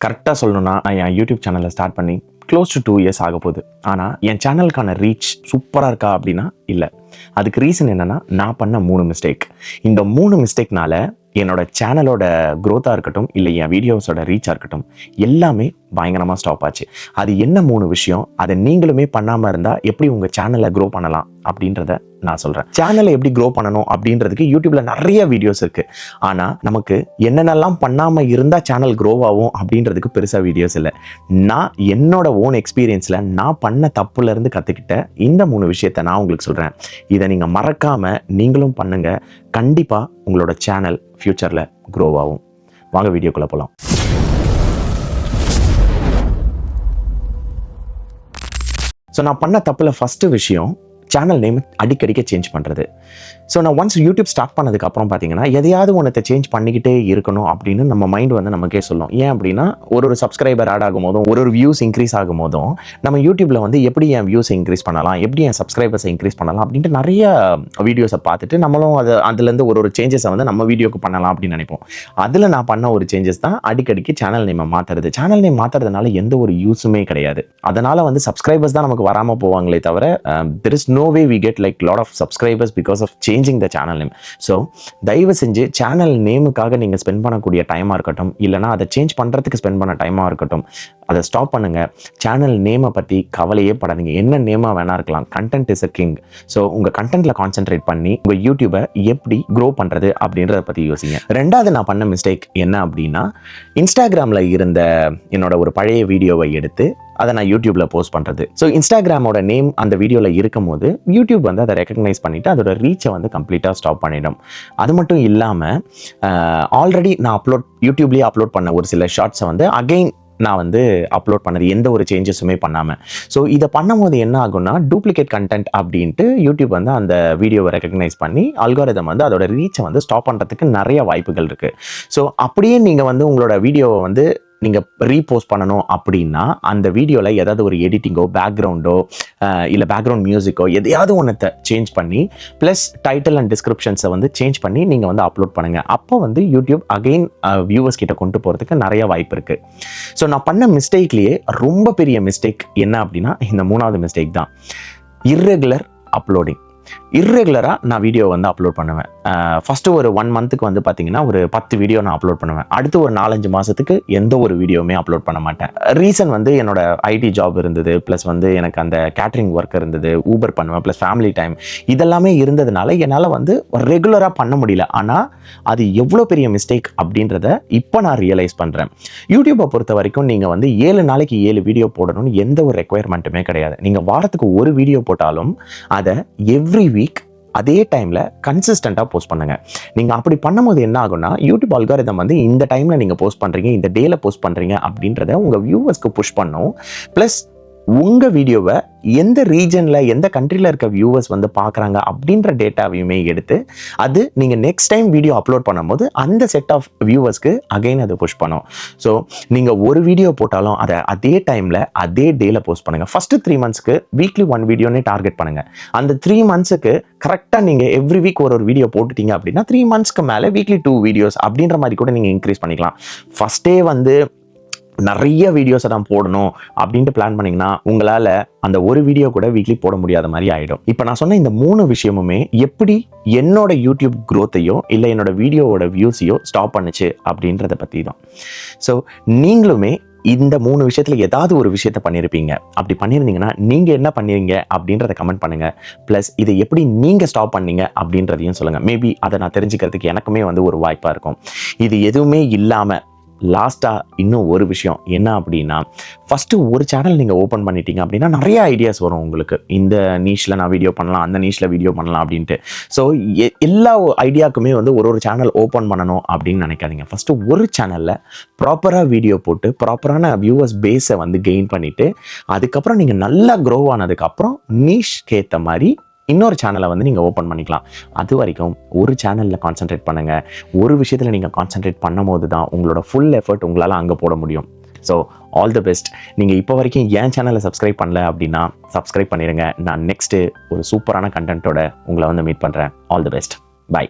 கரெக்டாக சொல்லணும்னா நான் என் யூடியூப் சேனலை ஸ்டார்ட் பண்ணி க்ளோஸ் டு 2 இயர்ஸ் ஆக போகுது. ஆனால் என் சேனலுக்கான ரீச் சூப்பராக இருக்கா அப்படின்னா இல்லை. அதுக்கு ரீசன் என்னென்னா, நான் பண்ண 3 மிஸ்டேக். இந்த 3 மிஸ்டேக்னால என்னோட சேனலோட க்ரோத்தாக இருக்கட்டும், இல்லை என் வீடியோஸோட ரீச்சாக இருக்கட்டும், எல்லாமே பயங்கரமாக ஸ்டாப் ஆச்சு. அது என்ன 3 விஷயம், அதை நீங்களுமே பண்ணாமல் இருந்தால் எப்படி உங்கள் சேனலை க்ரோ பண்ணலாம் அப்படின்றத நான் சொல்கிறேன். சேனலை எப்படி க்ரோ பண்ணணும் அப்படின்றதுக்கு யூடியூப்பில் நிறைய வீடியோஸ் இருக்குது. ஆனால் நமக்கு என்னென்னலாம் பண்ணாமல் இருந்தால் சேனல் க்ரோ ஆகும் அப்படின்றதுக்கு பெருசாக வீடியோஸ் இல்லை. நான் என்னோட ஓன் எக்ஸ்பீரியன்ஸில் நான் பண்ண தப்புலேருந்து கற்றுக்கிட்ட இந்த 3 விஷயத்தை நான் உங்களுக்கு சொல்கிறேன். இதை நீங்கள் மறக்காமல் நீங்களும் பண்ணுங்கள். கண்டிப்பாக உங்களோட சேனல் ஃப்யூச்சரில் க்ரோ ஆகும். வாங்க வீடியோக்குள்ளே போகலாம். ஸோ நான் பண்ண தப்பில் ஃபஸ்ட்டு விஷயம் சேனல் நேம் அடிக்கடிக்க சேஞ்ச் பண்ணுறது. ஸோ நான் ஒன்ஸ் யூடியூப் ஸ்டார்ட் பண்ணதுக்கப்புறம் பார்த்தீங்கன்னா, எதையாவது ஒன்றத்தை சேஞ்ச் பண்ணிக்கிட்டே இருக்கணும் அப்படின்னு நம்ம மைண்ட் வந்து நமக்கே சொல்லும். ஏன் அப்படின்னா, ஒரு சப்ஸ்கிரைபர் ஆட் ஆகும் போதும், ஒரு வியூஸ் இன்க்ரீஸ் ஆகும் போதும், நம்ம யூடியூப்பில் வந்து எப்படி என் வியூஸை இன்க்ரீஸ் பண்ணலாம், எப்படி என் சப்ஸ்கிரைபர்ஸை இன்க்ரீஸ் பண்ணலாம் அப்படின்ட்டு நிறைய வீடியோஸை பார்த்துட்டு நம்மளும் அதுலேருந்து ஒரு சேஞ்சஸை வந்து நம்ம வீடியோக்கு பண்ணலாம் அப்படின்னு நினைப்போம். அதில் நான் பண்ண ஒரு சேஞ்சஸ் தான் அடிக்கடிக்கு சேனல் நேமை மாற்றுறது. சேனல் நேம் மாற்றுறதுனால எந்த ஒரு யூஸுமே கிடையாது. அதனால் வந்து சப்ஸ்கிரைபர்ஸ் தான் நமக்கு வராமல் போவாங்களே தவிர, there is no way we get like lot of subscribers because of changing the channel name. So தயவு செஞ்சு சேனல் நேமுக்காக நீங்கள் ஸ்பெண்ட் பண்ணக்கூடிய டைமாக இருக்கட்டும், இல்லைனா அதை சேஞ்ச் பண்ணுறதுக்கு ஸ்பெண்ட் பண்ண டைமாக இருக்கட்டும், அதை ஸ்டாப் பண்ணுங்கள். சேனல் நேமை பற்றி கவலையே படாதீங்க. என்ன நேமாக வேணா இருக்கலாம். Content is a king. So உங்கள் கண்டென்ட்டில் கான்சென்ட்ரேட் பண்ணி உங்கள் யூடியூபை எப்படி க்ரோ பண்ணுறது அப்படின்றத பற்றி யோசிங்க. ரெண்டாவது நான் பண்ண மிஸ்டேக் என்ன அப்படின்னா, இன்ஸ்டாகிராமில் இருந்த என்னோட ஒரு பழைய வீடியோவை எடுத்து அதை நான் யூடியூப்பில் போஸ்ட் பண்ணுறது. ஸோ இன்ஸ்டாகிராமோட நேம் அந்த வீடியோவில் இருக்கும் போது யூடியூப் வந்து அதை ரெக்கக்னைஸ் பண்ணிவிட்டு அதோட ரீச்சை வந்து கம்ப்ளீட்டாக ஸ்டாப் பண்ணிடும். அது மட்டும் இல்லாமல் ஆல்ரெடி நான் யூடியூப்லேயே அப்லோட் பண்ண ஒரு சில ஷார்ட்ஸை வந்து அகெயின் நான் வந்து அப்லோட் பண்ணது எந்த ஒரு சேஞ்சஸுமே பண்ணாமல். ஸோ இதை பண்ணும்போது என்ன ஆகும்னா, டூப்ளிகேட் கண்டென்ட் அப்படின்ட்டு யூடியூப் வந்து அந்த வீடியோவை ரெக்கக்னைஸ் பண்ணி அல்காரிதம் வந்து அதோட ரீச்சை வந்து ஸ்டாப் பண்ணுறதுக்கு நிறைய வாய்ப்புகள் இருக்குது. ஸோ அப்படியே நீங்கள் வந்து உங்களோட வீடியோவை வந்து நீங்கள் ரீபோஸ்ட் பண்ணணும் அப்படின்னா, அந்த வீடியோவில் ஏதாவது ஒரு எடிட்டிங்கோ, பேக்ரவுண்டோ, இல்லை பேக்ரவுண்ட் மியூசிக்கோ எதையாவது ஒன்றத்தை சேஞ்ச் பண்ணி ப்ளஸ் டைட்டில் அண்ட் டிஸ்கிரிப்ஷன்ஸை வந்து சேஞ்ச் பண்ணி நீங்கள் வந்து அப்லோட் பண்ணுங்கள். அப்போ வந்து யூடியூப் அகெயின் வியூவர்ஸ் கிட்ட கொண்டு போகிறதுக்கு நிறைய வாய்ப்பு இருக்குது. ஸோ நான் பண்ண மிஸ்டேக்லேயே ரொம்ப பெரிய மிஸ்டேக் என்ன அப்படின்னா, இந்த 3வது மிஸ்டேக் தான். Irregular uploading. இர்ரெகுலராக நான் வீடியோ வந்து அப்லோட் பண்ணுவேன். ஃபஸ்ட்டு ஒரு 1 மந்த்துக்கு வந்து பார்த்தீங்கன்னா ஒரு 10 வீடியோ நான் அப்லோட் பண்ணுவேன். அடுத்து ஒரு 4-5 மாதத்துக்கு எந்த ஒரு வீடியோவுமே அப்லோட் பண்ண மாட்டேன். ரீசன் வந்து என்னோட ஐடி ஜாப் இருந்தது, ப்ளஸ் வந்து எனக்கு அந்த கேட்ரிங் ஒர்க் இருந்தது, ஊபர் பண்ணுவேன், ப்ளஸ் ஃபேமிலி டைம் இதெல்லாமே இருந்ததுனால என்னால் வந்து ரெகுலராக பண்ண முடியல. ஆனால் அது எவ்வளோ பெரிய மிஸ்டேக் அப்படின்றத இப்போ நான் ரியலைஸ் பண்ணுறேன். யூடியூப்பை பொறுத்த வரைக்கும் நீங்கள் வந்து 7 நாளைக்கு 7 வீடியோ போடணும்னு எந்த ஒரு ரெக்குயர்மெண்ட்டுமே கிடையாது. நீங்கள் வாரத்துக்கு ஒரு வீடியோ போட்டாலும் அதை எவ்ரி வீக் அதே டைமில் கன்சிஸ்டண்ட்டாக போஸ்ட் பண்ணுங்கள். நீங்கள் அப்படி பண்ணும்போது என்ன ஆகும்னா, யூடியூப் அல்காரிதம் வந்து இந்த டைமில் நீங்கள் போஸ்ட் பண்ணுறீங்க, இந்த டேயில் போஸ்ட் பண்ணுறீங்க அப்படின்றத உங்கள் வியூவர்ஸ்க்கு புஷ் பண்ணும். ப்ளஸ் உங்கள் வீடியோவை எந்த ரீஜனில், எந்த கண்ட்ரியில் இருக்க வியூவர்ஸ் வந்து பார்க்குறாங்க அப்படின்ற டேட்டாவையுமே எடுத்து அது நீங்கள் நெக்ஸ்ட் டைம் வீடியோ அப்லோட் பண்ணும்போது அந்த செட் ஆஃப் வியூவர்ஸ்க்கு அகைன் அதை புஷ் பண்ணும். ஸோ நீங்கள் ஒரு வீடியோ போட்டாலும் அதை அதே டைமில் அதே டேயில் போஸ்ட் பண்ணுங்கள். ஃபஸ்ட்டு 3 மந்த்ஸ்க்கு வீக்லி 1 வீடியோனே டார்கெட் பண்ணுங்கள். அந்த 3 மந்த்ஸுக்கு கரெக்டாக நீங்கள் எவ்ரி வீக் ஒரு வீடியோ போட்டுட்டீங்க அப்படின்னா 3 மந்த்ஸ்க்கு மேலே வீக்லி 2 வீடியோஸ் அப்படின்ற மாதிரி கூட நீங்கள் இன்க்ரீஸ் பண்ணிக்கலாம். ஃபஸ்ட்டே வந்து நிறைய வீடியோஸை தான் போடணும் அப்படின்ட்டு பிளான் பண்ணிங்கன்னா உங்களால் அந்த ஒரு வீடியோ கூட வீக்லி போட முடியாத மாதிரி ஆகிடும். இப்போ நான் சொன்ன இந்த 3 விஷயமுமே எப்படி என்னோட யூடியூப் க்ரோத்தையோ இல்லை என்னோட வீடியோவோட வியூஸையோ ஸ்டாப் பண்ணுச்சு அப்படின்றத பற்றி தான். ஸோ நீங்களுமே இந்த 3 விஷயத்தில் ஏதாவது ஒரு விஷயத்த பண்ணியிருப்பீங்க. அப்படி பண்ணியிருந்தீங்கன்னா நீங்கள் என்ன பண்ணுறீங்க அப்படின்றத கமெண்ட் பண்ணுங்கள். ப்ளஸ் இதை எப்படி நீங்கள் ஸ்டாப் பண்ணீங்க அப்படின்றதையும் சொல்லுங்கள். மேபி அதை நான் தெரிஞ்சுக்கிறதுக்கு எனக்குமே வந்து ஒரு வாய்ப்பாக இருக்கும். இது எதுவுமே இல்லாமல் லாஸ்ட்டாக இன்னும் ஒரு விஷயம் என்ன அப்படின்னா, ஃபஸ்ட்டு ஒரு சேனல் நீங்கள் ஓப்பன் பண்ணிட்டீங்க அப்படின்னா நிறைய ஐடியாஸ் வரும் உங்களுக்கு. இந்த நீஷில் நான் வீடியோ பண்ணலாம், அந்த நீஷில் வீடியோ பண்ணலாம் அப்படின்ட்டு. ஸோ எல்லா ஐடியாவுக்குமே வந்து ஒரு சேனல் ஓப்பன் பண்ணணும் அப்படின்னு நினைக்காதீங்க. ஃபஸ்ட்டு ஒரு சேனலில் ப்ராப்பராக வீடியோ போட்டு ப்ராப்பரான வியூவர்ஸ் பேஸை வந்து கெயின் பண்ணிவிட்டு அதுக்கப்புறம் நீங்கள் நல்லா க்ரோ ஆனதுக்கப்புறம் நீஷ்க்கு ஏற்ற மாதிரி இன்னொரு சேனலை வந்து நீங்கள் ஓப்பன் பண்ணிக்கலாம். அது வரைக்கும் ஒரு சேனலில் கான்சென்ட்ரேட் பண்ணுங்கள். ஒரு விஷயத்தில் நீங்கள் கான்சென்ட்ரேட் பண்ணும் போது தான் உங்களோட ஃபுல் எஃபர்ட் உங்களால் அங்கே போட முடியும். So all the best. நீங்கள் இப்போ வரைக்கும் என் சேனலை சப்ஸ்கிரைப் பண்ணல அப்படின்னா சப்ஸ்கிரைப் பண்ணிடுங்க. நான் நெக்ஸ்ட்டு ஒரு சூப்பரான கண்டென்ட்டோட உங்களை வந்து மீட் பண்ணுறேன். All the best. பை.